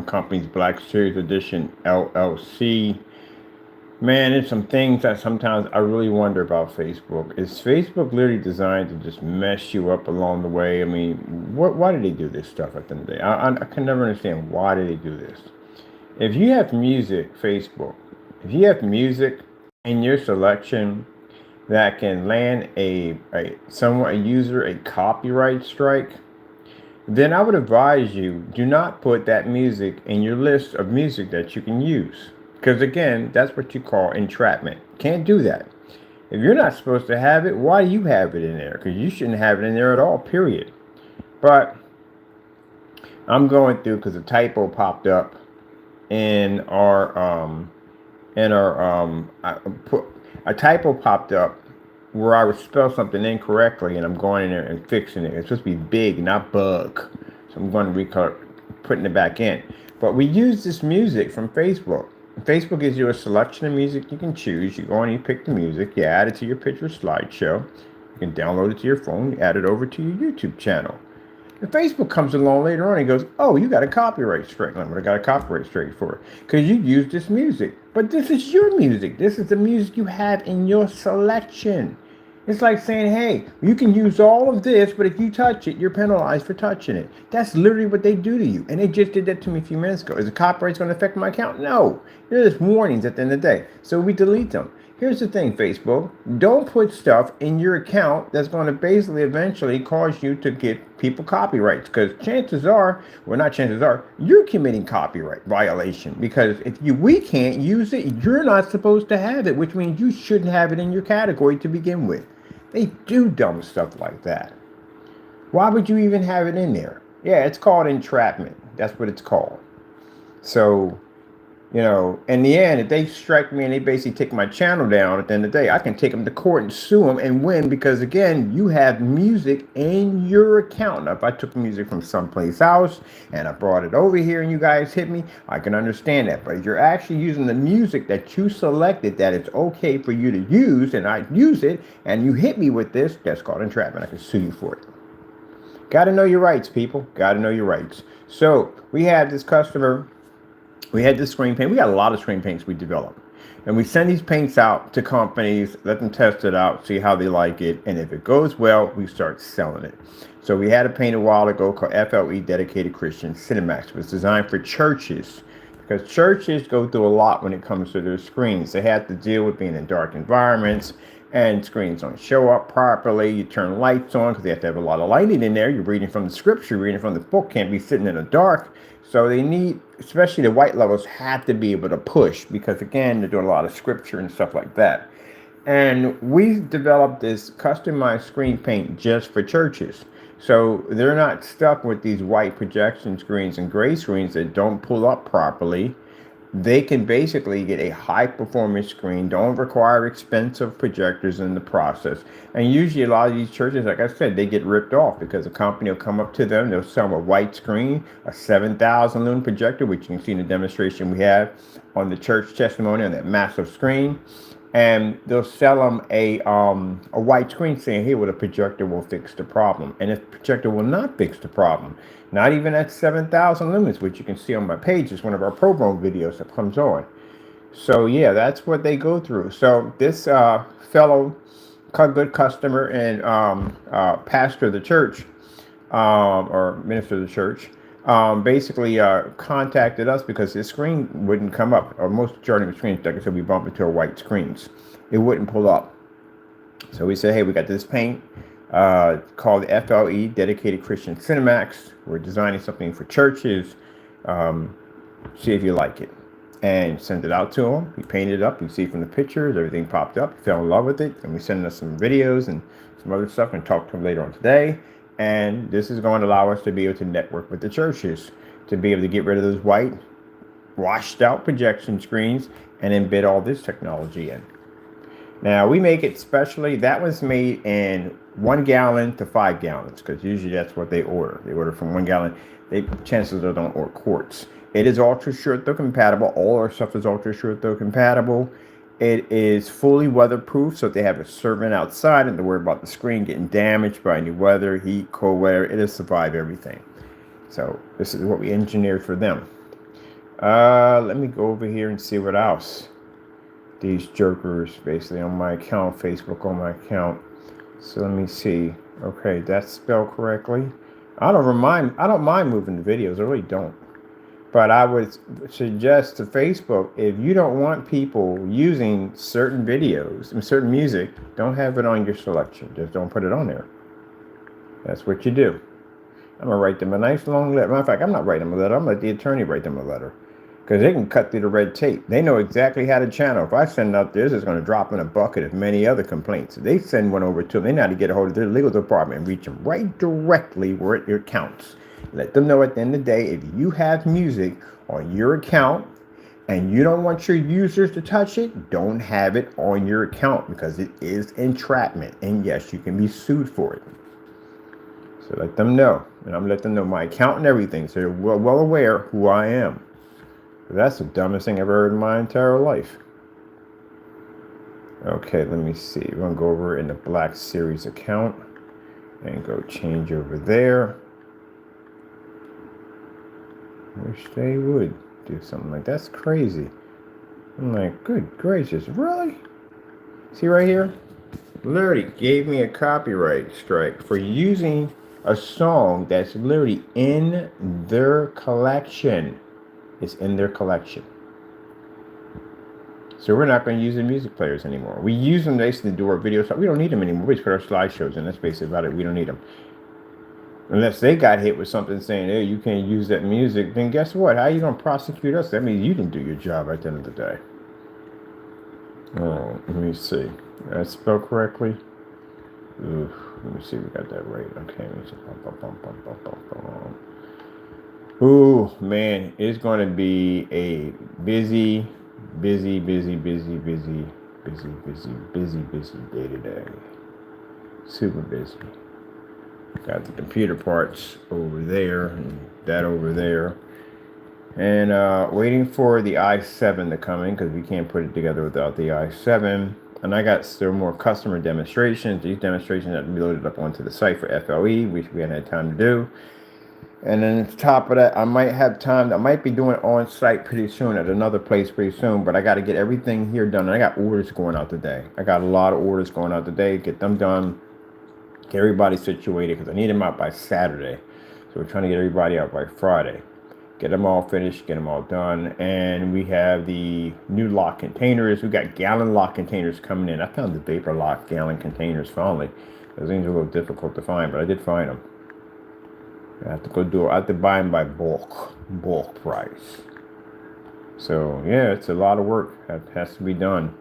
company's Black Series Edition LLC. Man, there's some things that sometimes I really wonder about Facebook. Is Facebook literally designed to just mess you up along the way? I mean, why do they do this stuff at the end of the day? I can never understand why do they do this. If you have music, Facebook, if you have music in your selection that can land a user a copyright strike, then I would advise you do not put that music in your list of music that you can use. Because again, that's what you call entrapment. Can't do that. If you're not supposed to have it, why do you have it in there? Because you shouldn't have it in there at all, period. But I'm going through because a typo popped up in our a typo popped up where I would spell something incorrectly, and I'm going in there and fixing it. It's supposed to be big, not bug. So I'm going to putting it back in. But we use this music from Facebook. Facebook gives you a selection of music you can choose. You go and you pick the music, you add it to your picture slideshow. You can download it to your phone, you add it over to your YouTube channel. And Facebook comes along later on and goes, oh, you got a copyright strike. I got a copyright strike for it because you used this music. But this is your music. This is the music you have in your selection. It's like saying, hey, you can use all of this, but if you touch it, you're penalized for touching it. That's literally what they do to you. And they just did that to me a few minutes ago. Is the copyright going to affect my account? No. There's warnings at the end of the day. So we delete them. Here's the thing, Facebook. Don't put stuff in your account that's going to basically eventually cause you to get people copyrights. Because chances are, well, not chances are, you're committing copyright violation. Because if we can't use it, you're not supposed to have it, which means you shouldn't have it in your category to begin with. They do dumb stuff like that. Why would you even have it in there? Yeah, it's called entrapment. That's what it's called. So, in the end, if they strike me and they basically take my channel down at the end of the day, I can take them to court and sue them and win because, again, you have music in your account. Now, if I took music from someplace else and I brought it over here and you guys hit me, I can understand that. But if you're actually using the music that you selected that it's okay for you to use and I use it and you hit me with this, that's called entrapment. I can sue you for it. Got to know your rights, people. Got to know your rights. So we have this customer. We had this screen paint. We got a lot of screen paints we develop. And we send these paints out to companies, let them test it out, see how they like it. And if it goes well, we start selling it. So we had a paint a while ago called FLE Dedicated Christian Cinemax. It was designed for churches because churches go through a lot when it comes to their screens. They have to deal with being in dark environments and screens don't show up properly. You turn lights on because they have to have a lot of lighting in there. You're reading from the scripture, you're reading from the book, can't be sitting in the dark. So they need, especially the white levels, have to be able to push because, again, they're doing a lot of scripture and stuff like that. And we developed this customized screen paint just for churches. So they're not stuck with these white projection screens and gray screens that don't pull up properly. They can basically get a high performance screen, don't require expensive projectors in the process. And usually a lot of these churches, like I said, they get ripped off because a company will come up to them, they'll sell them a white screen, a 7,000 lumen projector, which you can see in the demonstration we have on the church testimony on that massive screen. And they'll sell them a white screen saying, hey, well, the projector will fix the problem. And if the projector will not fix the problem, not even at 7,000 lumens, which you can see on my page, is one of our promo videos that comes on. So, yeah, that's what they go through. So this fellow good customer and pastor of the church or minister of the church basically contacted us because his screen wouldn't come up. Or most majority of the screens, like I said, we bump into our white screens. It wouldn't pull up. So we said, hey, we got this paint called the FLE Dedicated Christian Cinemax. We're designing something for churches. See if you like it. And send it out to him. He painted it up. You see from the pictures, everything popped up. He fell in love with it. And we sent us some videos and some other stuff and talk to him later on today. And this is going to allow us to be able to network with the churches, to be able to get rid of those white, washed out projection screens and embed all this technology in. Now, we make it specially. That was made in 1 gallon to 5 gallons because usually that's what they order. They order from 1 gallon. Chances are they don't order quarts. It is ultra short throw compatible. All our stuff is ultra short throw compatible. It is fully weatherproof, so if they have a servant outside and they worry about the screen getting damaged by any weather, heat, cold weather, it'll survive everything. So this is what we engineered for them. Let me go over here and see what else. These jerkers basically on my account, Facebook on my account. So let me see. Okay, that's spelled correctly. I don't mind moving the videos. I really don't. But I would suggest to Facebook, if you don't want people using certain videos and certain music, don't have it on your selection. Just don't put it on there. That's what you do. I'm going to write them a nice long letter. Matter of fact, I'm not writing them a letter. I'm going to let the attorney write them a letter. Because they can cut through the red tape. They know exactly how to channel. If I send out this, it's going to drop in a bucket of many other complaints. They send one over to them. They know how to get a hold of their legal department and reach them right directly where it counts. Let them know at the end of the day, if you have music on your account and you don't want your users to touch it, don't have it on your account because it is entrapment. And yes, you can be sued for it. So let them know. And I'm going to let them know my account and everything. So they're well aware who I am. That's the dumbest thing I've ever heard in my entire life. Okay, let me see. We're going to go over in the Black Series account and go change over there. Wish they would do something like that. That's crazy. I'm like, good gracious, really? See right here? Literally gave me a copyright strike for using a song that's literally in their collection. It's in their collection. So we're not going to use the music players anymore. We use them basically to do our videos. We don't need them anymore. We just put our slideshows in. That's basically about it. We don't need them. Unless they got hit with something saying, hey, you can't use that music, then guess what? How are you going to prosecute us? That means you didn't do your job at the end of the day. Oh, let me see. That's spelled correctly? Ooh, let me see if we got that right. Okay, let me see. Ooh, man, it's going to be a busy day today. Super busy. Got the computer parts over there and that over there. And waiting for the i7 to come in because we can't put it together without the i7. And I got still more customer demonstrations. These demonstrations have to be loaded up onto the site for FLE, which we hadn't had time to do. And then on top of that, I might have time. I might be doing it on site pretty soon at another place pretty soon. But I got to get everything here done. And I got orders going out today. I got a lot of orders going out today. Get them done. Get everybody situated because I need them out by Saturday. So we're trying to get everybody out by Friday. Get them all finished. Get them all done. And we have the new lock containers. We got gallon lock containers coming in. I found the vapor lock gallon containers finally. Those things are a little difficult to find, but I did find them. I have to go do it. I have to buy them by bulk price. So yeah, it's a lot of work that has to be done.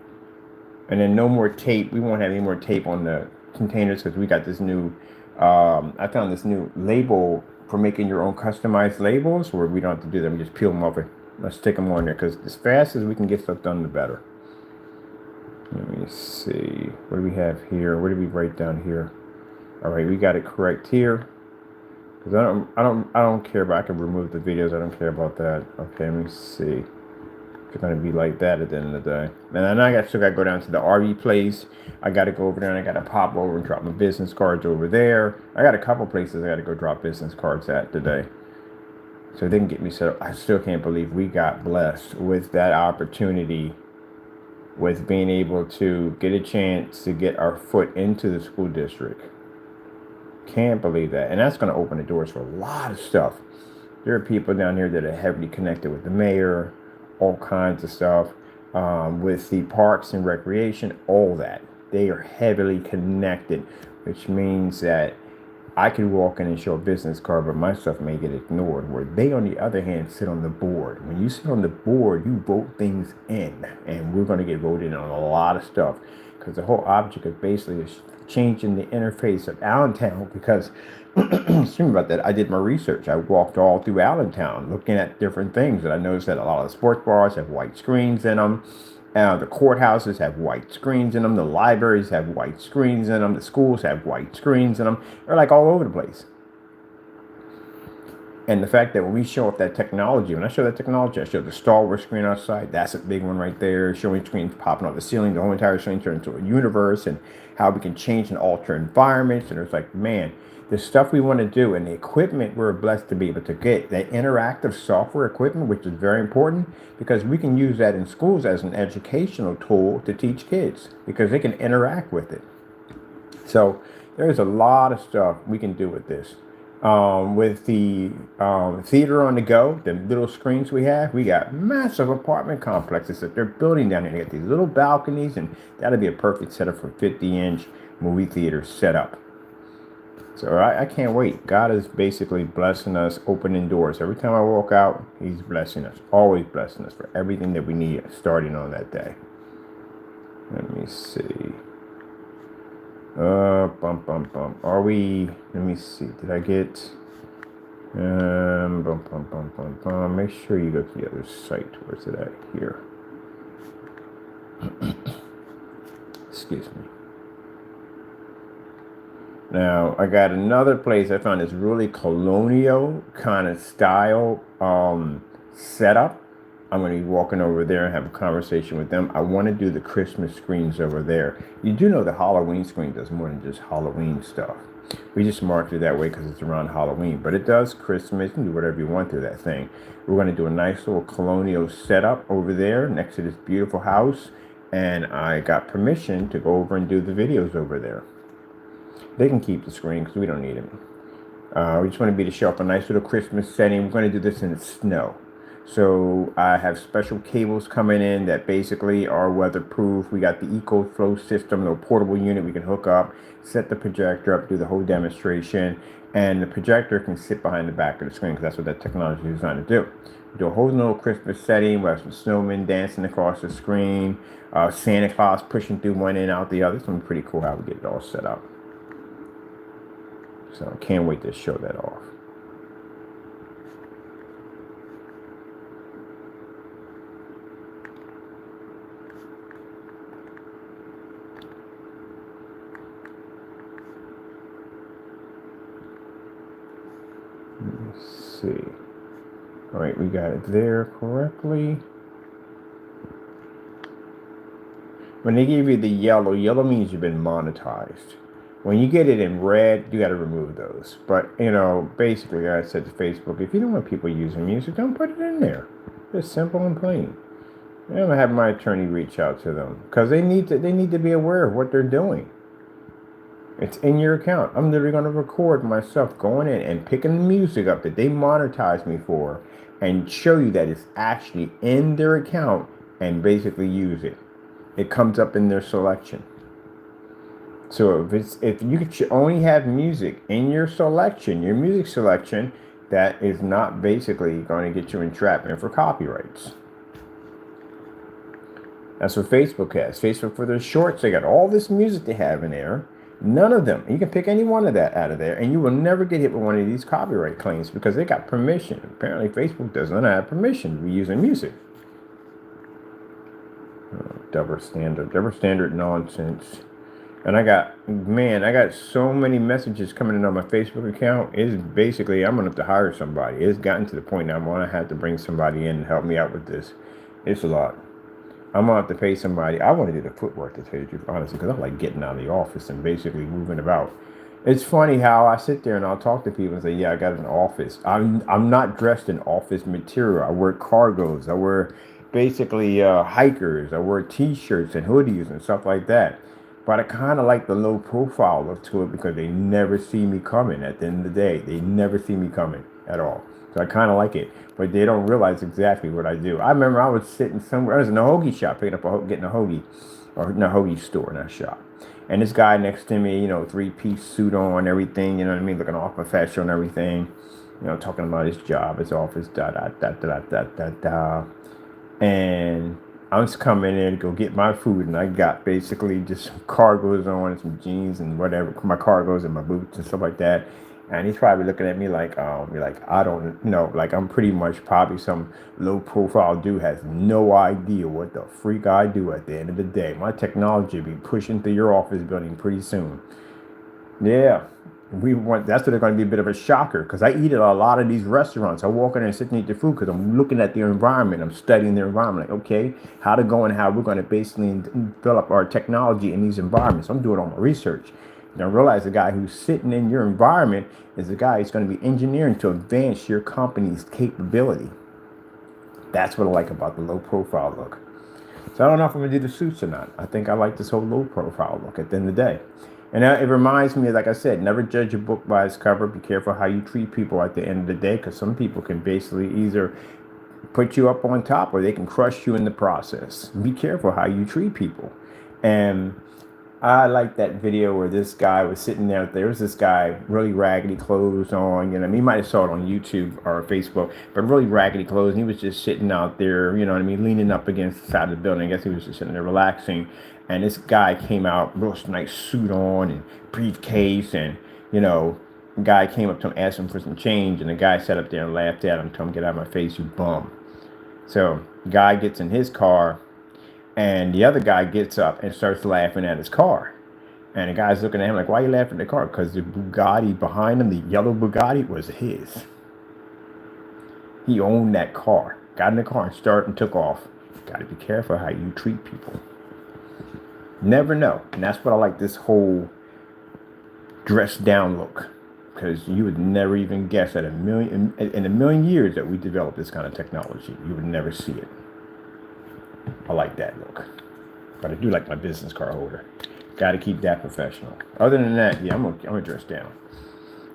And then no more tape. We won't have any more tape on the containers because we got this new. I found this new label for making your own customized labels, where we don't have to do them. We just peel them off and let's stick them on there because as fast as we can get stuff done, the better. Let me see. What do we have here? What did we write down here? All right, we got it correct here. Because I don't care about, I can remove the videos. I don't care about that. Okay, let me see. It's going to be like that at the end of the day. And then I still got to go down to the RV place. I got to go over there and I got to pop over and drop my business cards over there. I got a couple places I got to go drop business cards at today. So they can get me set up. I still can't believe we got blessed with that opportunity, with being able to get a chance to get our foot into the school district. Can't believe that. And that's going to open the doors for a lot of stuff. There are people down here that are heavily connected with the mayor, all kinds of stuff, with the parks and recreation, all that. They are heavily connected, which means that I could walk in and show a business card, but my stuff may get ignored. Where they, on the other hand, sit on the board. When you sit on the board, you vote things in, and we're going to get voted in on a lot of stuff because the whole object is basically changing the interface of Allentown because, excuse me about that, I did my research. I walked all through Allentown looking at different things, and I noticed that a lot of the sports bars have white screens in them. The courthouses have white screens in them. The libraries have white screens in them. The schools have white screens in them. They're like all over the place. And the fact that when we show off that technology, when I show that technology, I show the Star Wars screen outside. That's a big one right there. Showing screens popping off the ceiling. The whole entire screen turns into a universe and how we can change and alter environments. And it's like, man, the stuff we want to do and the equipment we're blessed to be able to get, that interactive software equipment, which is very important because we can use that in schools as an educational tool to teach kids because they can interact with it. So there's a lot of stuff we can do with this. With the theater on the go, the little screens we got massive apartment complexes that they're building down here. They got these little balconies, and that'll be a perfect setup for 50-inch movie theater setup. So I can't wait. God is basically blessing us, opening doors. Every time I walk out, he's blessing us, always blessing us for everything that we need starting on that day. Let me see. Are we, let me see, did I get, make sure you go to the other site. Where's it at? Here. Excuse me. Now, I got another place I found this really colonial kind of style setup. I'm going to be walking over there and have a conversation with them. I want to do the Christmas screens over there. You do know the Halloween screen does more than just Halloween stuff. We just marked it that way because it's around Halloween. But it does Christmas. You can do whatever you want to that thing. We're going to do a nice little colonial setup over there next to this beautiful house. And I got permission to go over and do the videos over there. They can keep the screen because we don't need them. We just want to be to show up a nice little Christmas setting. We're going to do this in the snow. So I have special cables coming in that basically are weatherproof. We got the EcoFlow system, the portable unit we can hook up, set the projector up, do the whole demonstration, and the projector can sit behind the back of the screen because that's what that technology is designed to do. We do a whole little Christmas setting. We have some snowmen dancing across the screen, Santa Claus pushing through one end out the other. It's going to be pretty cool how we get it all set up. So I can't wait to show that off. Let's see. All right, we got it there correctly. When they give you the yellow, yellow means you've been monetized. When you get it in red, you got to remove those. But, you know, basically, I said to Facebook, if you don't want people using music, don't put it in there. It's simple and plain. I'm going to have my attorney reach out to them because they need to be aware of what they're doing. It's in your account. I'm literally going to record myself going in and picking the music up that they monetize me for and show you that it's actually in their account and basically use it. It comes up in their selection. So if you could only have music in your selection, your music selection, that is not basically going to get you entrapment for copyrights. That's what Facebook has. Facebook for their shorts, they got all this music they have in there. None of them. You can pick any one of that out of there, and you will never get hit with one of these copyright claims because they got permission. Apparently, Facebook does not have permission to be using music. Double standard nonsense. And I got so many messages coming in on my Facebook account. It's basically, I'm going to have to hire somebody. It's gotten to the point now I'm going to have to bring somebody in and help me out with this. It's a lot. I'm going to have to pay somebody. I want to do the footwork, to tell you the truth, honestly, because I like getting out of the office and basically moving about. It's funny how I sit there and I'll talk to people and say, yeah, I got an office. I'm not dressed in office material. I wear cargos. I wear basically hikers. I wear T-shirts and hoodies and stuff like that. But I kind of like the low profile look to it because they never see me coming at the end of the day. They never see me coming at all. So I kind of like it. But they don't realize exactly what I do. I remember I was sitting somewhere. I was in a hoagie shop getting a hoagie. Or in a hoagie store, not shop. And this guy next to me, you know, 3-piece suit on, everything, you know what I mean? Looking all professional and everything. You know, talking about his job, his office, And I was coming in to go get my food, and I got basically just some cargos on and some jeans and whatever, my cargos and my boots and stuff like that. And he's probably looking at me like, I don't know, like I'm pretty much probably some low profile dude has no idea what the freak I do at the end of the day. My technology will be pushing through your office building pretty soon. Yeah. That's going to be a bit of a shocker because I eat at a lot of these restaurants. I walk in and sit and eat the food because I'm looking at the environment. I'm studying the environment. Like, okay, how to go and how we're going to basically develop our technology in these environments. I'm doing all my research. Now realize the guy who's sitting in your environment is the guy who's going to be engineering to advance your company's capability. That's what I like about the low profile look. So I don't know if I'm going to do the suits or not. I think I like this whole low profile look at the end of the day. And it reminds me, like I said, never judge a book by its cover. Be careful how you treat people at the end of the day, because some people can basically either put you up on top or they can crush you in the process. Be careful how you treat people. And I like that video where this guy was sitting there. There was this guy, really raggedy clothes on. You know, you might have saw it on YouTube or Facebook, but really raggedy clothes. And he was just sitting out there, you know what I mean, leaning up against the side of the building. I guess he was just sitting there relaxing. And this guy came out, real nice suit on and briefcase. And, you know, the guy came up to him, asked him for some change. And the guy sat up there and laughed at him, told him, "Get out of my face, you bum." So the guy gets in his car. And the other guy gets up and starts laughing at his car. And the guy's looking at him like, "Why are you laughing at the car?" Because the Bugatti behind him, the yellow Bugatti, was his. He owned that car. Got in the car and started and took off. Got to be careful how you treat people. Never know. And that's what I like, this whole dressed down look. Because you would never even guess that in a million years that we developed this kind of technology, you would never see it. I like that look. But I do like my business card holder. Got to keep that professional. Other than that, yeah, I'm gonna dress down.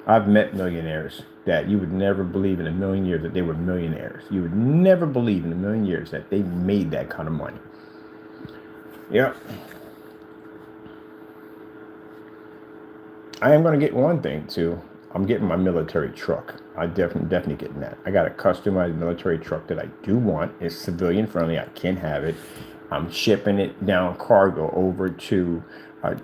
I've met millionaires that you would never believe in a million years that they were millionaires. You would never believe in a million years that they made that kind of money. Yep. I am gonna get one thing too. I'm getting my military truck. I definitely getting that. I got a customized military truck that I do want. It's civilian friendly. I can have it. I'm shipping it down cargo over to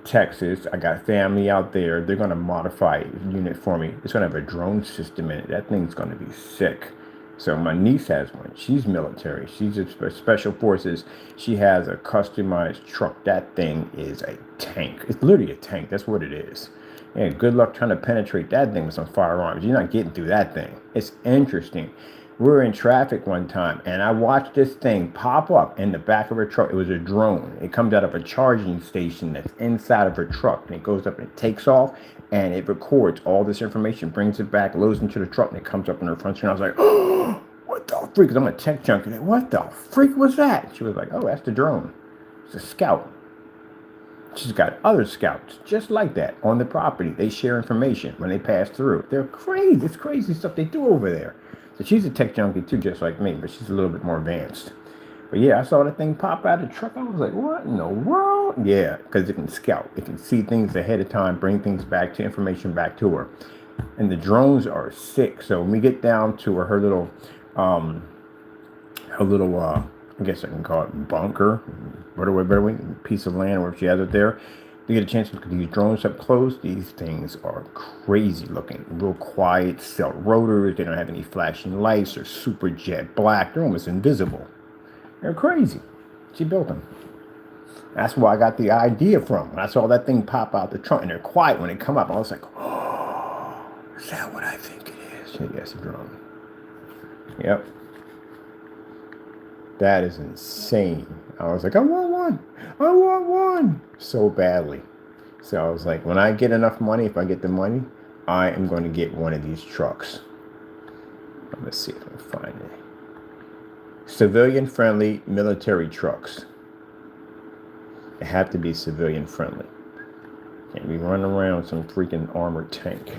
Texas. I got family out there. They're going to modify a unit for me. It's going to have a drone system in it. That thing's going to be sick. So my niece has one. She's military. She's a special forces. She has a customized truck. That thing is a tank. It's literally a tank. That's what it is. Yeah, good luck trying to penetrate that thing with some firearms. You're not getting through that thing. It's interesting. We were in traffic one time, and I watched this thing pop up in the back of her truck. It was a drone. It comes out of a charging station that's inside of her truck, and it goes up and it takes off, and it records all this information, brings it back, loads into the truck, and it comes up in her front screen. I was like, "Oh, what the freak?" Because I'm a tech junkie. Like, what the freak was that? She was like, "Oh, that's the drone. It's a scout." She's got other scouts just like that on the property. They share information when they pass through. They're crazy. It's crazy stuff they do over there. So she's a tech junkie too, just like me, but she's a little bit more advanced. But yeah, I saw the thing pop out of the truck. I was like, what in the world? Yeah, because it can scout. It can see things ahead of time, bring things back to information back to her. And the drones are sick. So when we get down to her little, I guess I can call it bunker, whatever piece of land, where she has it there. You get a chance to look at these drones up close. These things are crazy looking, real quiet, cell rotors. They don't have any flashing lights. They're super jet black. They're almost invisible. They're crazy. She built them. That's where I got the idea from. When I saw that thing pop out the trunk, and they're quiet when they come up, I was like, oh, is that what I think it is? Yes, a drone. Yep. That is insane. I was like, I want one. I want one so badly. So I was like, when I get enough money, if I get the money, I am going to get one of these trucks. Let's see if I can find it. Civilian-friendly military trucks. They have to be civilian-friendly. Can't be running around some freaking armored tank.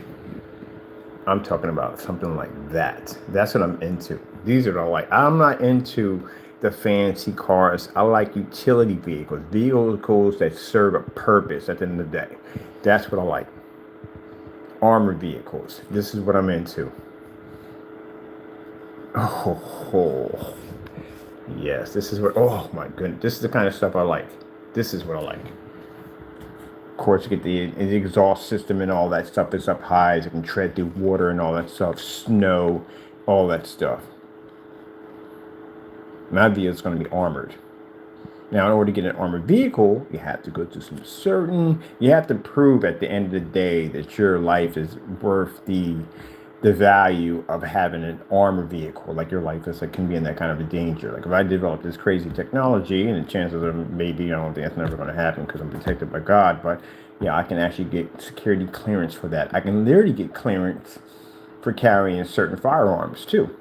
I'm talking about something like that. That's what I'm into. These are what I like. I'm not into the fancy cars. I like utility vehicles that serve a purpose at the end of the day. That's what I like. Armored vehicles. This is what I'm into. Oh, yes. This is what, oh my goodness. This is the kind of stuff I like. This is what I like. Of course, you get the exhaust system and all that stuff. It's up high. It can tread through water and all that stuff. Snow, all that stuff. My vehicle is going to be armored. Now, in order to get an armored vehicle, you have to go through you have to prove at the end of the day that your life is worth the the value of having an armored vehicle. Like your life is like can be in that kind of a danger. Like if I develop this crazy technology, and the chances are maybe I don't think that's never going to happen because I'm protected by God, but yeah, I can actually get security clearance for that. I can literally get clearance for carrying certain firearms too,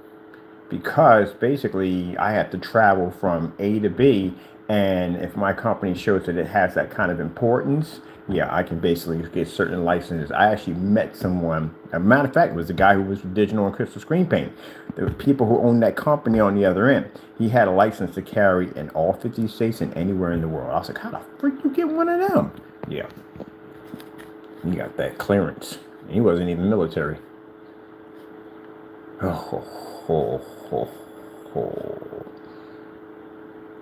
because basically I have to travel from A to B, and if my company shows that it has that kind of importance, yeah, I can basically get certain licenses. I actually met someone, a matter of fact, it was the guy who was digital and crystal screen paint. There were people who owned that company on the other end. He had a license to carry in all 50 states and anywhere in the world. I was like, how the freak you get one of them? Yeah, he got that clearance. He wasn't even military. Oh, oh, oh, oh.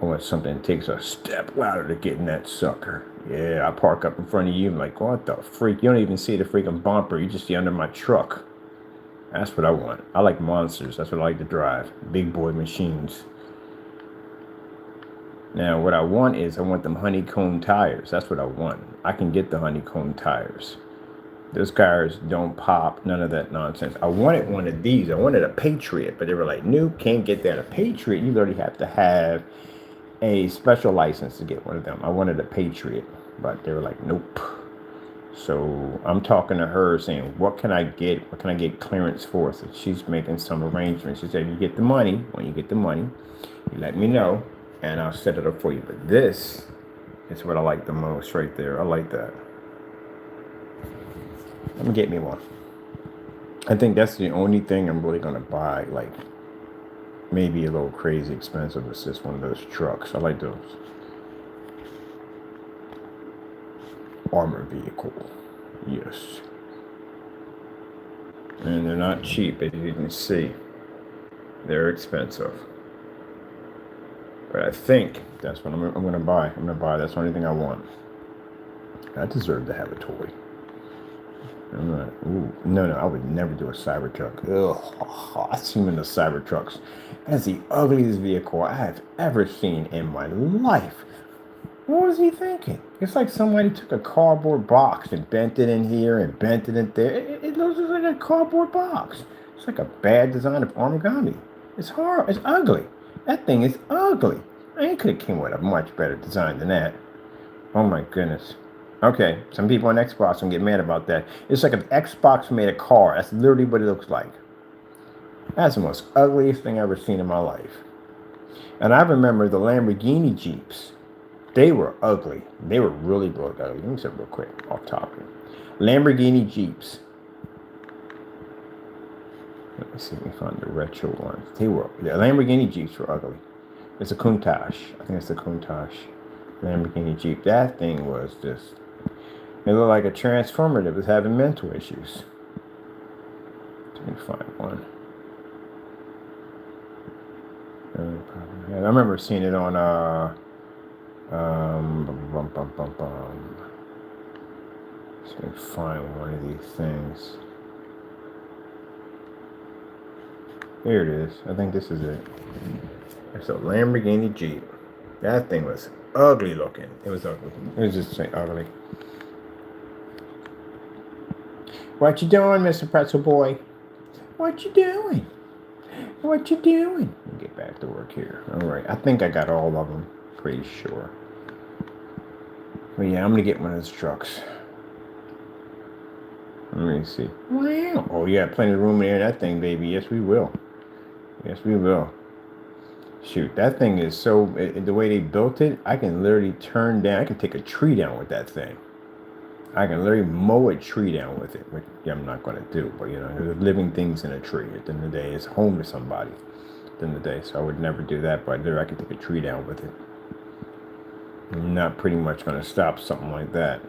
I want something that takes a step louder to get in that sucker. Yeah, I park up in front of you. I'm like, what the freak? You don't even see the freaking bumper. You just see under my truck. That's what I want. I like monsters. That's what I like to drive. Big boy machines. Now, what I want is I want them honeycomb tires. That's what I want. I can get the honeycomb tires. Those cars don't pop. None of that nonsense. I wanted one of these. I wanted a Patriot, but they were like, nope, can't get that. A Patriot, you literally have to have a special license to get one of them. I wanted a Patriot, but they were like, nope. So I'm talking to her saying, what can I get? What can I get clearance for? So she's making some arrangements. She said, you get the money. When you get the money, you let me know, and I'll set it up for you. But this is what I like the most right there. I like that. Let me get me one. I think that's the only thing I'm really going to buy, like, maybe a little crazy expensive. It's just one of those trucks. I like those. Armored vehicle. Yes. And they're not cheap, as you can see. They're expensive. But I think that's what I'm going to buy. I'm going to buy. That's the only thing I want. I deserve to have a toy. No, I would never do a Cybertruck. Ugh, I've seen in the Cybertrucks. That's the ugliest vehicle I have ever seen in my life. What was he thinking? It's like somebody took a cardboard box and bent it in here and bent it in there. It looks like a cardboard box. It's like a bad design of origami. It's horrible. It's ugly. That thing is ugly. I could have came with a much better design than that. Oh my goodness. Okay, some people on Xbox will get mad about that. It's like an Xbox made a car. That's literally what it looks like. That's the most ugliest thing I've ever seen in my life. And I remember the Lamborghini Jeeps. They were ugly. They were really ugly. Let me say real quick, off topic. Lamborghini Jeeps. Let me see if we find the retro ones. The Lamborghini Jeeps were ugly. It's a Countach. I think it's the Countach Lamborghini Jeep. That thing was just... It looked like a transformer that was having mental issues. Let me find one. I remember seeing it on Let me find one of these things. Here it is. I think this is it. It's a Lamborghini Jeep. That thing was ugly looking. It was ugly. It was just ugly. What you doing, Mr. Pretzel Boy? What you doing? What you doing? Let me get back to work here. All right. I think I got all of them. Pretty sure. But yeah, I'm going to get one of those trucks. Let me see. Wow. Oh, yeah. Plenty of room in that thing, baby. Yes, we will. Yes, we will. Shoot. That thing is so... The way they built it, I can literally turn down... I can take a tree down with that thing. I can literally mow a tree down with it, which I'm not going to do. But, you know, there's living things in a tree. At the end of the day, it's home to somebody. At the end of the day, so I would never do that. But there, I can take a tree down with it. I'm not pretty much going to stop something like that.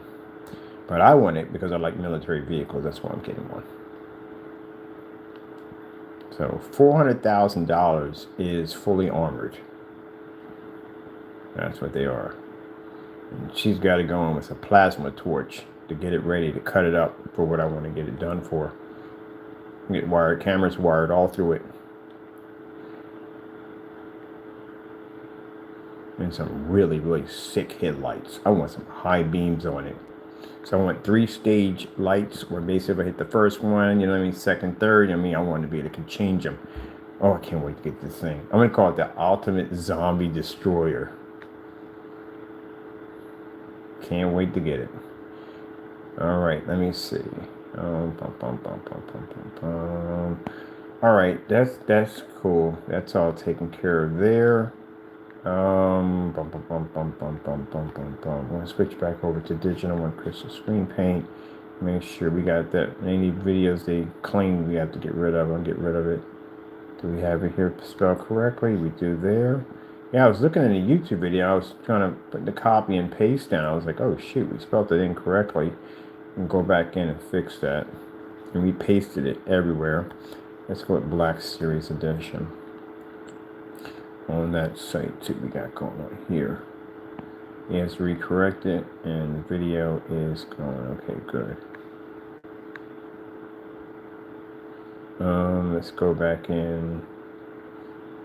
But I want it because I like military vehicles. That's why I'm getting one. So $400,000 is fully armored. That's what they are. And she's got to go in with a plasma torch to get it ready to cut it up for what I want to get it done for. Get wired cameras wired all through it. And some really, really sick headlights. I want some high beams on it. So I want 3-stage lights where basically if I hit the first one, you know what I mean, second, third, I mean, I want to be able to change them. Oh, I can't wait to get this thing. I'm going to call it the Ultimate Zombie Destroyer. Can't wait to get it. All right, let me see. All right, that's cool. That's all taken care of there. I'm gonna switch back over to digital on crystal screen paint. Make sure we got that. Any videos they claim we have to get rid of, I'll get rid of it. Do we have it here spelled correctly? We do there. Yeah, I was looking at a YouTube video. I was trying to put the copy and paste down. I was like, oh shoot, we spelled it incorrectly. And go back in and fix that. And we pasted it everywhere. Let's go with Black Series Edition. On that site too, we got going on here. Yes, recorrect it, and the video is going. Okay, good. Let's go back in,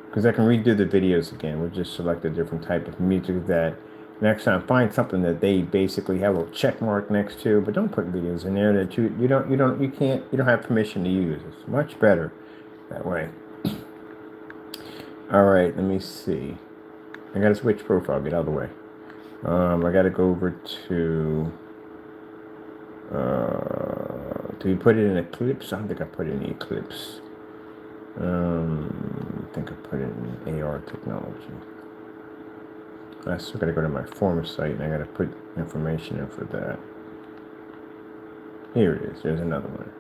because I can redo the videos again. We'll just select a different type of music that next time find something that they basically have a check mark next to, but don't put videos in there that you don't have permission to use. It's much better that way. All right, let me see. I gotta switch profile, get out of the way. I gotta go over to, do we put it in Eclipse? I don't think I put it in Eclipse. I think I put it in AR technology. I still gotta go to my former site and I gotta put information in for that. Here it is, there's another one.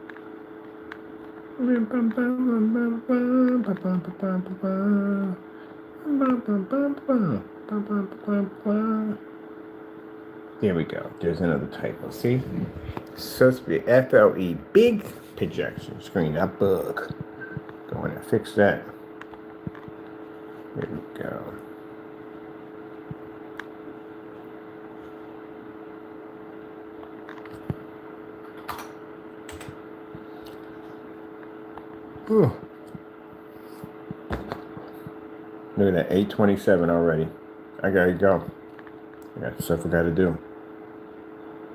There we go. There's another typo. See? It's supposed to be FLE, big projection screen, not bug. Go in and fix that. There we go. Whew. Look at that, 8:27 already. I gotta go. I got stuff I gotta do.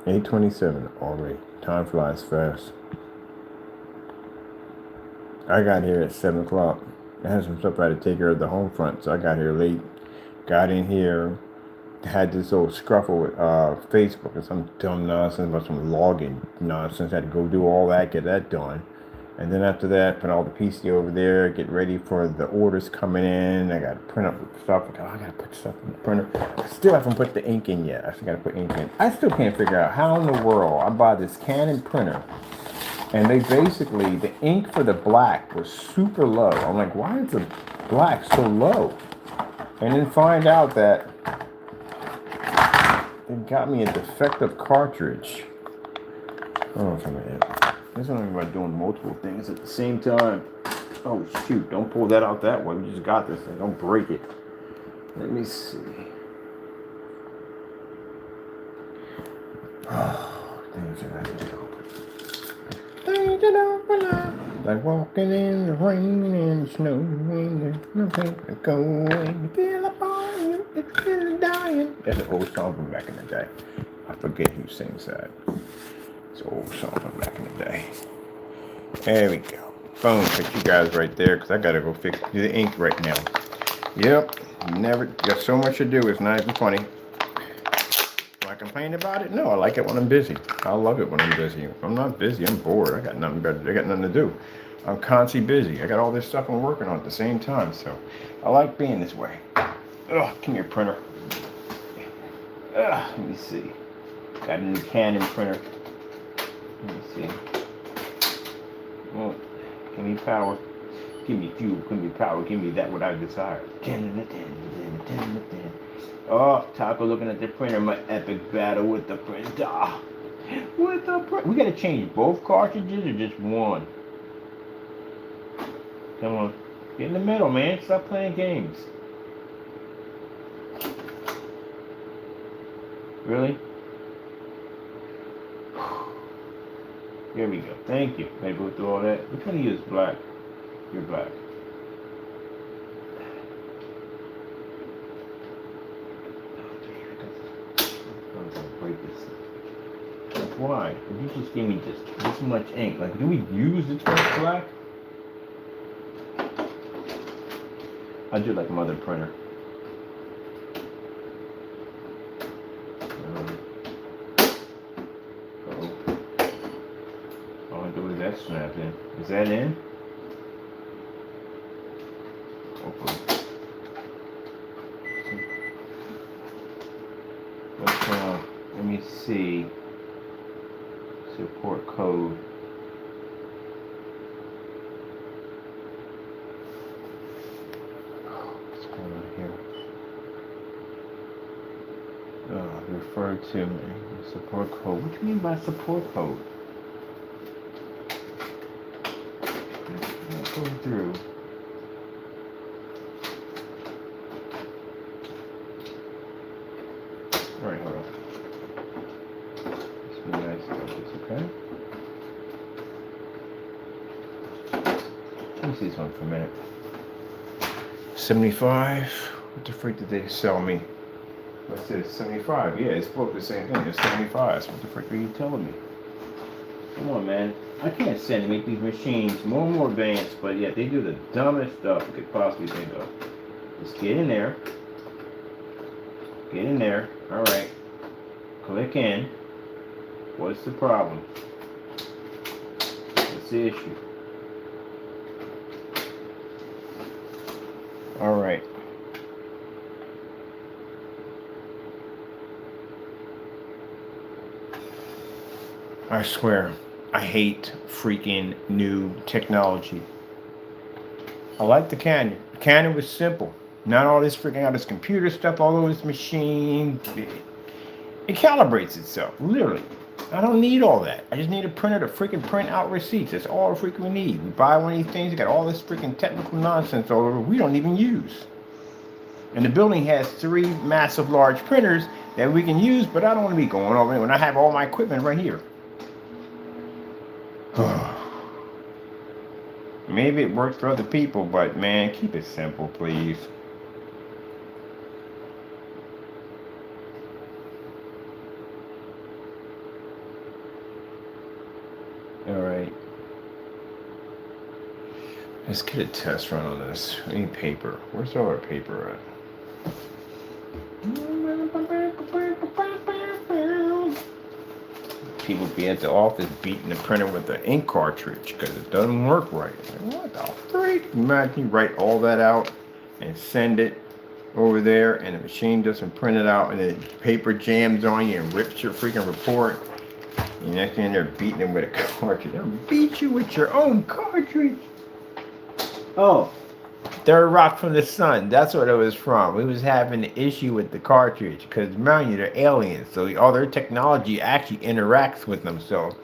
8:27 already. Time flies fast. I got here at 7 o'clock. I had some stuff I had to take care of the home front, so I got here late. Got in here, had this old scruffle with Facebook and some dumb nonsense about some login nonsense. Had to go do all that, get that done. And then after that, put all the PC over there, get ready for the orders coming in. I got to print up stuff. Oh, I got to put stuff in the printer. I still haven't put the ink in yet. I still got to put ink in. I still can't figure out how in the world I buy this Canon printer. And they basically, the ink for the black was super low. I'm like, why is the black so low? And then find out that it got me a defective cartridge. Oh, come on. There's something about doing multiple things at the same time. Oh, shoot. Don't pull that out that way. We just got this thing. Don't break it. Let me see. Oh, things that I do. Things that I love. Like walking in the rain and snow. There's nothing to go. You feel a bone. You feel dying. That's an old song from back in the day. I forget who sings that. It's an old song from back in the day. There we go. Boom, put you guys right there because I gotta go fix the ink right now. Yep, never got so much to do. It's not even funny. Do I complain about it? No, I like it when I'm busy. I love it when I'm busy. If I'm not busy, I'm bored. I got nothing better. I got nothing to do. I'm constantly busy. I got all this stuff I'm working on at the same time, so I like being this way. Ugh, come here, printer. Ugh, let me see. Got a new Canon printer. Let me see. Oh, give me power. Give me fuel. Give me power. Give me that what I desire. Oh, Taco looking at the printer. My epic battle with the printer. With the printer. We gotta change both cartridges or just one? Come on. Get in the middle, man. Stop playing games. Really? Here we go. Thank you. Maybe we'll do all that. Which one of you is black? You're black. I'm gonna break this. Why? If you just gave me this much ink, like, do we use this much black? I do like mother printer. All I do is that snap in. Is that in? Hopefully. Let me see. Support code. What's going on here? Refer to me. Support code. What do you mean by support code? Let's go through. Alright, hold on. Let's be nice about this, okay? Let me see this one for a minute. 75. What the freak did they sell me? What's this? 75. Yeah, it's both the same thing. It's 75. So what the frick are you telling me? Come on, man. I can't stand to make these machines more and more advanced, but yet they do the dumbest stuff you could possibly think of. Just get in there. Get in there. Alright. Click in. What's the problem? What's the issue? Alright. I swear, I hate freaking new technology. I like the Canon. The Canon was simple. Not all this freaking out this computer stuff all over this machine. It calibrates itself, literally. I don't need all that. I just need a printer to freaking print out receipts. That's all the freaking we need. We buy one of these things, you got all this freaking technical nonsense all over we don't even use. And the building has 3 massive large printers that we can use, but I don't want to be going over it when I have all my equipment right here. Maybe it works for other people, but man, keep it simple, please. Alright. Let's get a test run on this. We need paper. Where's all our paper at? People be at the office beating the printer with the ink cartridge because it doesn't work right. Like, what the freak? Imagine you write all that out and send it over there and the machine doesn't print it out and the paper jams on you and rips your freaking report. And next thing they're beating it with a cartridge. They'll beat you with your own cartridge. Oh, Third Rock from the Sun. That's what it was from. We was having an issue with the cartridge because, remember, they're aliens. So all their technology actually interacts with them. So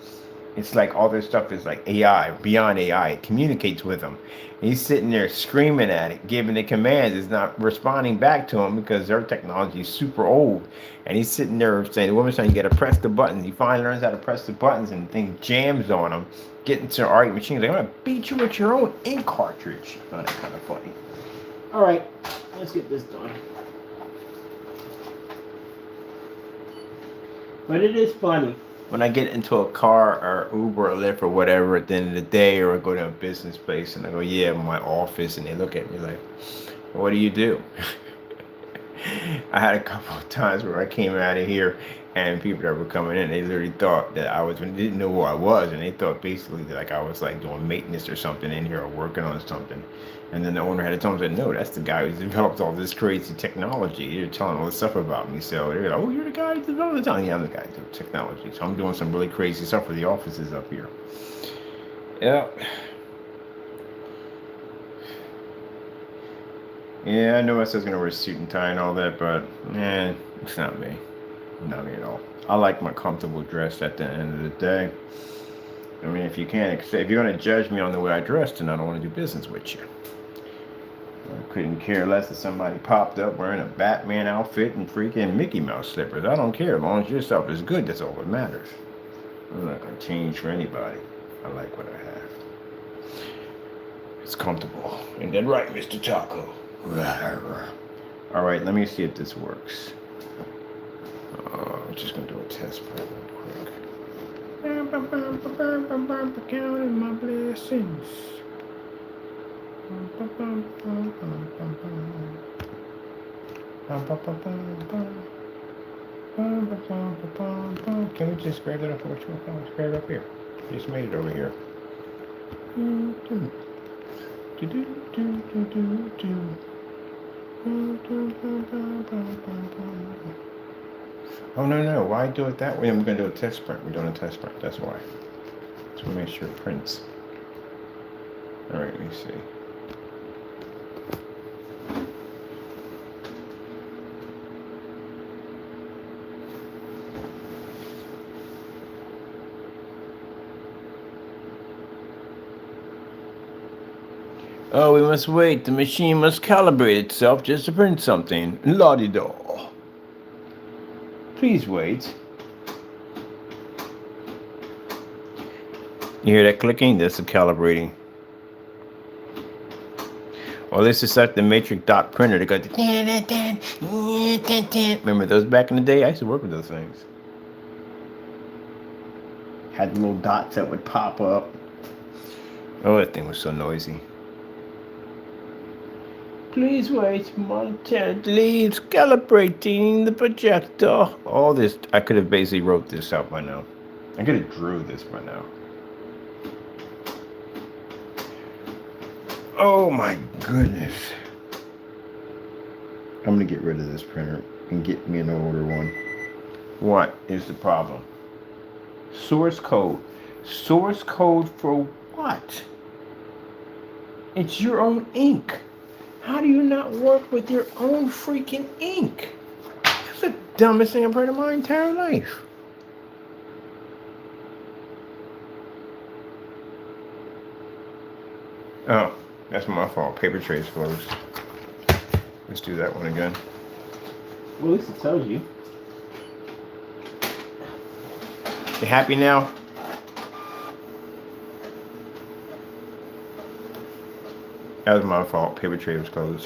it's like all their stuff is like AI, beyond AI. It communicates with them. And he's sitting there screaming at it, giving the commands. It's not responding back to him because their technology is super old. And he's sitting there saying, the woman's saying, you got to press the buttons. He finally learns how to press the buttons and the thing jams on him. Getting to argument machines like, I'm going to beat you with your own ink cartridge. I found that kind of funny. All right, let's get this done. But it is funny when I get into a car or Uber or Lyft or whatever at the end of the day, or I go to a business place and I go, yeah, I'm in my office, and they look at me like, what do you do? I had a couple of times where I came out of here and people that were coming in, they literally thought that I was, didn't know who I was, and they thought basically that like I was like doing maintenance or something in here or working on something. And then the owner had to tell me, said, no, that's the guy who's developed all this crazy technology. You're telling all this stuff about me. So they're like, oh, you're the guy who developed it? Yeah, I'm the guy who developed technology. So I'm doing some really crazy stuff for the offices up here. Yeah. Yeah, I know I said I was going to wear a suit and tie and all that, but, man, it's not me. Not me at all. I like my comfortable dress at the end of the day. I mean, if you can't accept, if you're going to judge me on the way I dress, then I don't want to do business with you. I couldn't care less if somebody popped up wearing a Batman outfit and freaking Mickey Mouse slippers. I don't care. As long as your stuff is good, that's all that matters. I'm not going to change for anybody. I like what I have. It's comfortable. And then right, Mr. Taco. All right, let me see if this works. I'm just going to do a test print real quick. Counting my blessings. Can we just grab that up? What you want? Grab it up here. Just made it over here. Oh no! Why do it that way? We're gonna do a test print. We're doing a test print. That's why. So make sure it prints. All right. Let me see. Oh, we must wait. The machine must calibrate itself just to print something. La-di-da. Please wait. You hear that clicking? That's the calibrating. Well, this is like the matrix dot printer. They got the remember those back in the day? I used to work with those things. Had the little dots that would pop up. Oh, that thing was so noisy. Please wait, Montana leaves calibrating the projector. All this, I could have basically wrote this out by now. I could have drew this by now. Oh my goodness. I'm gonna get rid of this printer and get me an older one. What is the problem? Source code. Source code for what? It's your own ink. How do you not work with your own freaking ink? That's the dumbest thing I've heard in my entire life. Oh, that's my fault. Paper trays closed. Let's do that one again. Well, at least it tells you. You happy now? That was my fault. Paper tray was closed.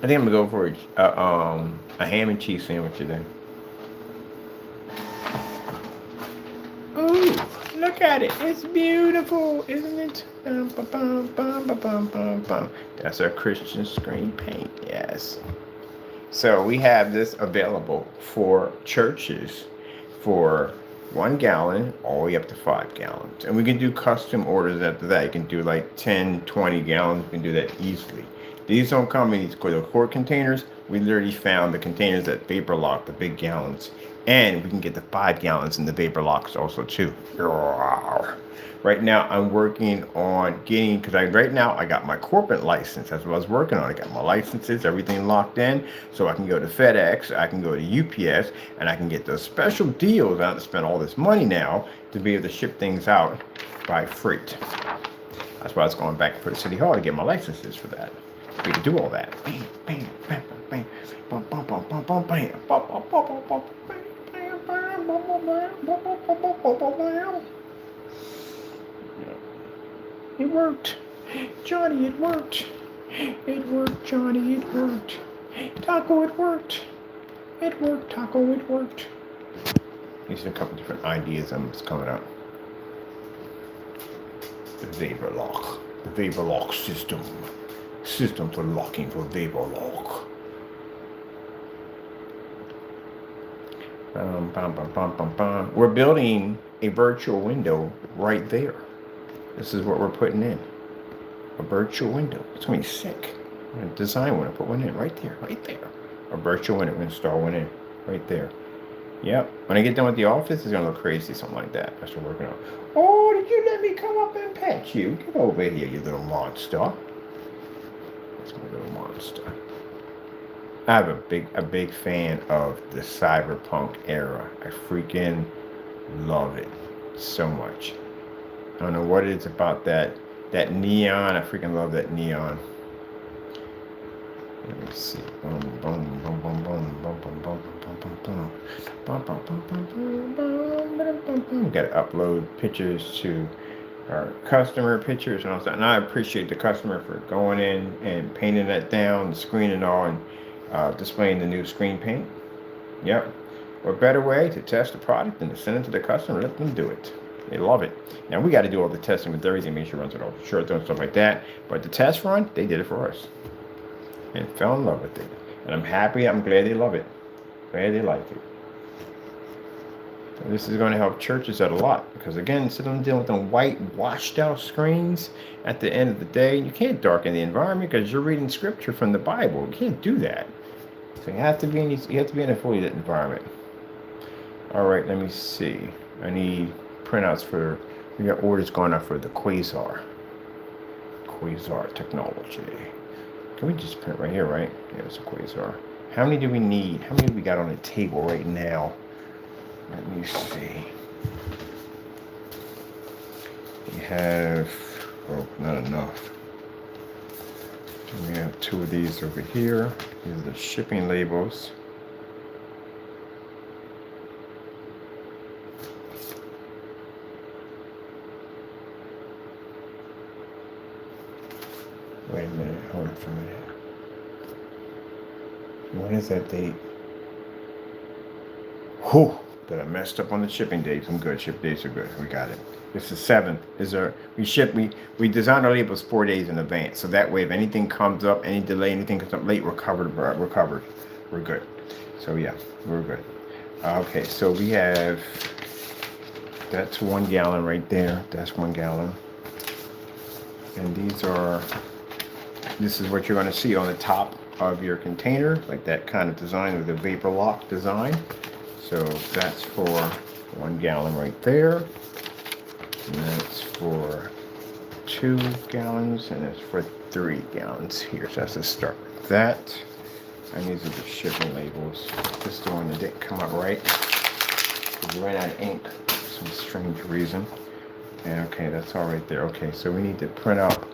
I think I'm gonna go for a ham and cheese sandwich today. Ooh, look at it. It's beautiful, isn't it? That's our Christian screen paint, yes. So we have this available for churches for 1 gallon all the way up to 5 gallons. And we can do custom orders after that. You can do like 10, 20 gallons. You can do that easily. These don't come in these quart containers. We literally found the containers that vapor lock the big gallons. And we can get the 5 gallons in the vapor locks also too. Right now I'm working on getting, because right now I got my corporate license. That's what I was working on. I got my licenses, everything locked in, so I can go to FedEx, I can go to UPS, and I can get those special deals. I have to spend all this money now to be able to ship things out by freight. That's why I was going back for the city hall to get my licenses for that. We can do all that. Bam, bam, bam, bam, bam, bam, bam, bam, bam, bam, bam. It worked. Johnny, it worked. It worked, Johnny, it worked. Taco, it worked. It worked, Taco, it worked. These are a couple different ideas that's coming up. The vapor lock. The vapor lock system. System for locking for vapor lock. We're building a virtual window right there. This is what we're putting in. A virtual window. It's going to be sick. I'm going to design one and put one in right there. Right there. A virtual window. We're going to install one in right there. Yep. When I get done with the office, it's going to look crazy. Something like that. That's what we're working on. Oh, did you let me come up and pet you? Get over here, you little monster. That's my little monster. I'm a big fan of the cyberpunk era. I freaking love it so much. I don't know what it is about that neon. I freaking love that neon. Let me see. Boom, boom, boom, boom, boom, boom, boom, boom, boom, boom, boom, boom, boom, boom, boom, boom. Got to upload pictures to our customer pictures and all that. And I appreciate the customer for going in and painting that down, the screen and all, and displaying the new screen paint. Yep. What better way to test the product than to send it to the customer and let them do it? They love it. Now we got to do all the testing with everything, make sure it runs it all short and stuff like that. But the test run, they did it for us and fell in love with it. And I'm happy. I'm glad they love it. Glad they like it. This is going to help churches out a lot because, again, instead of dealing with them white washed out screens at the end of the day, you can't darken the environment because you're reading scripture from the Bible. You can't do that. So you have to be in a fully lit environment. All right, let me see. I need printouts for, we got orders going out for the quasar technology. Can we just print right here, right? Yeah, it's a quasar. How many do we need? How many do we got on the table right now? Let me see. We have, oh, not enough. We have 2 of these over here. These are the shipping labels. Wait a minute, hold on for a minute. When is that date? Whew, but I messed up on the shipping dates. I'm good. Ship dates are good. We got it. It's the 7th. We design our labels 4 days in advance. So that way, if anything comes up, any delay, anything comes up late, we're covered. We're good. So yeah, we're good. Okay, so we have, that's 1 gallon right there. That's 1 gallon. And this is what you're going to see on the top of your container, like that kind of design with a vapor lock design. So that's for 1 gallon right there. And that's for 2 gallons, and it's for 3 gallons here. So that's the start with that. And these are the shipping labels. This is the one that didn't come out right. We ran out of ink for some strange reason. And okay, that's all right there. Okay, so we need to print out,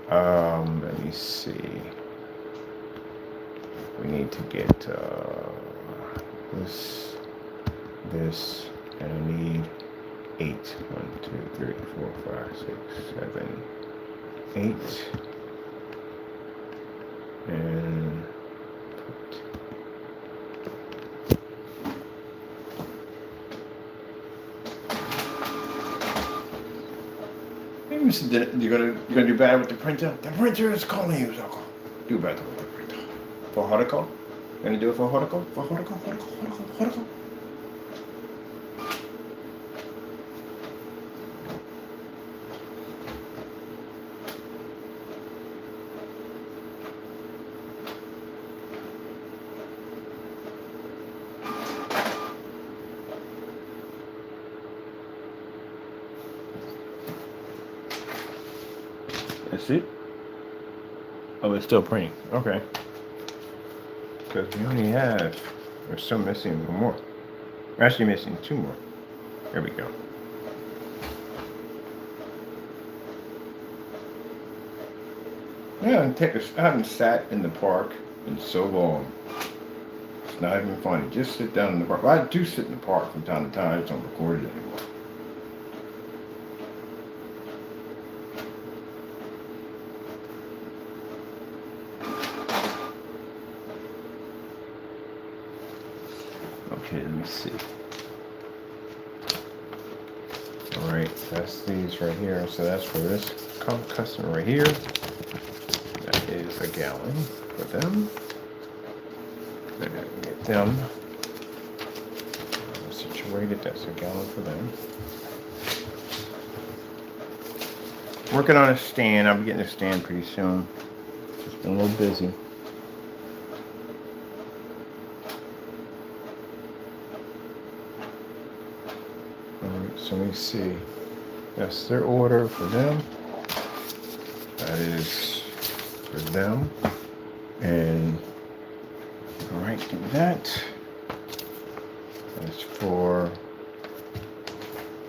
let me see. We need to get this, and I need 8. 1, 2, 3, 4, 5, 6, 7, 8. And you're gonna do bad with the printer. The printer is calling you, so do better with the printer. For horticle? Gonna do it for horticle? For horticle? That's it? Oh, it's still printing. Okay. Because we only have, we're still missing 1 more. We're actually missing 2 more. There we go. Yeah, I haven't sat in the park in so long. It's not even funny. Just sit down in the park. Well, I do sit in the park from time to time. I just don't record it anymore. Okay, let me see. All right, that's these right here. So that's for this customer right here. That is 1 gallon for them. Then I can get them situated. That's 1 gallon for them. Working on a stand. I'll be getting a stand pretty soon. Just been a little busy. So let me see. That's their order for them. That is for them. And all right, do that. That's for,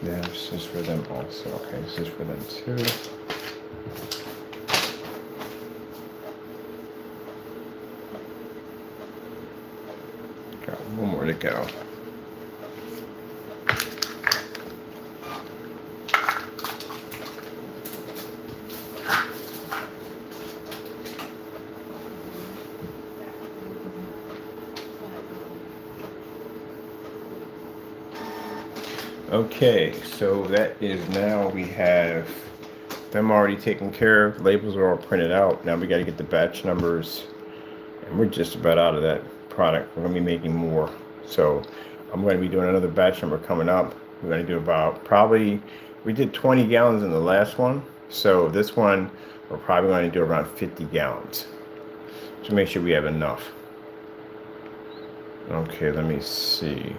yeah, this is for them also. Okay, this is for them too. Got 1 more to go. Okay, so that is now we have them already taken care of. Labels are all printed out. Now we got to get the batch numbers, and we're just about out of that product. We're going to be making more. So I'm going to be doing another batch number coming up. We're going to do about probably, we did 20 gallons in the last one. So this one, we're probably going to do around 50 gallons to make sure we have enough. Okay, let me see.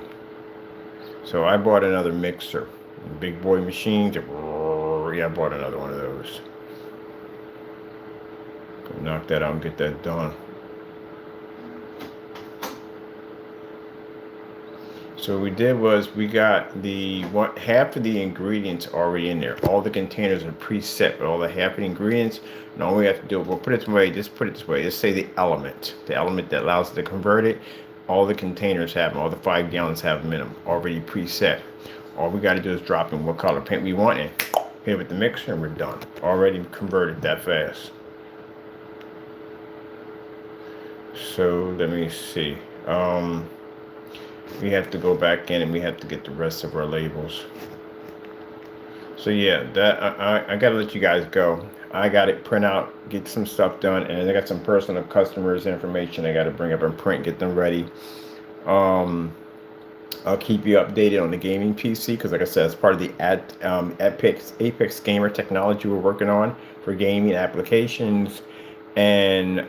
So I bought another mixer, big boy machines. Yeah, I bought another one of those. Knock that out and get that done. So what we did was we got the half of the ingredients already in there. All the containers are preset with all the half of the ingredients. And all we have to do, we'll put it this way, just put it this way. Just say the element that allows it to convert it. All the containers have them, all the 5 gallons have them in them, already preset. All we got to do is drop in what color paint we want and hit it with the mixer and we're done. Already converted that fast. So let me see. We have to go back in and we have to get the rest of our labels. So yeah, that I gotta let you guys go. I got it print out, get some stuff done, and I got some personal customers information I got to bring up and print, get them ready. I'll keep you updated on the gaming PC because, like I said, it's part of the Apex Gamer technology we're working on for gaming applications and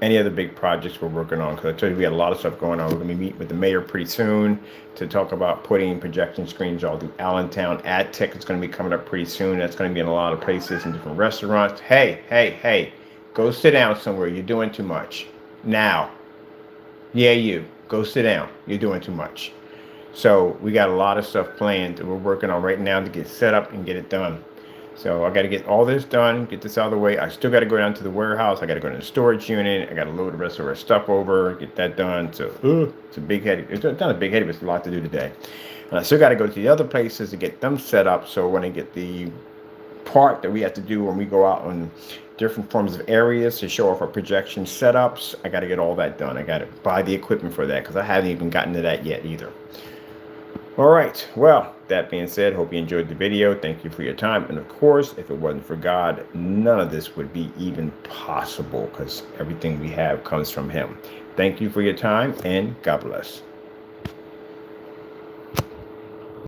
any other big projects we're working on. Because I told you we had a lot of stuff going on. We're going to be meeting with the mayor pretty soon to talk about putting projection screens all through Allentown. Ad Tech is going to be coming up pretty soon. That's going to be in a lot of places and different restaurants. Hey, go sit down somewhere. You're doing too much. Now. Yeah, you. Go sit down. You're doing too much. So we got a lot of stuff planned that we're working on right now to get set up and get it done. So I got to get all this done, get this out of the way. I still got to go down to the warehouse. I got to go to the storage unit. I got to load the rest of our stuff over, get that done. So it's a big headache. It's not a big headache, but it's a lot to do today. And I still got to go to the other places to get them set up. So when I get the part that we have to do when we go out on different forms of areas to show off our projection setups, I got to get all that done. I got to buy the equipment for that because I haven't even gotten to that yet either. All right, well, that being said, hope you enjoyed the video. Thank you for your time. And of course, if it wasn't for God, none of this would be even possible because everything we have comes from him. Thank you for your time and God bless.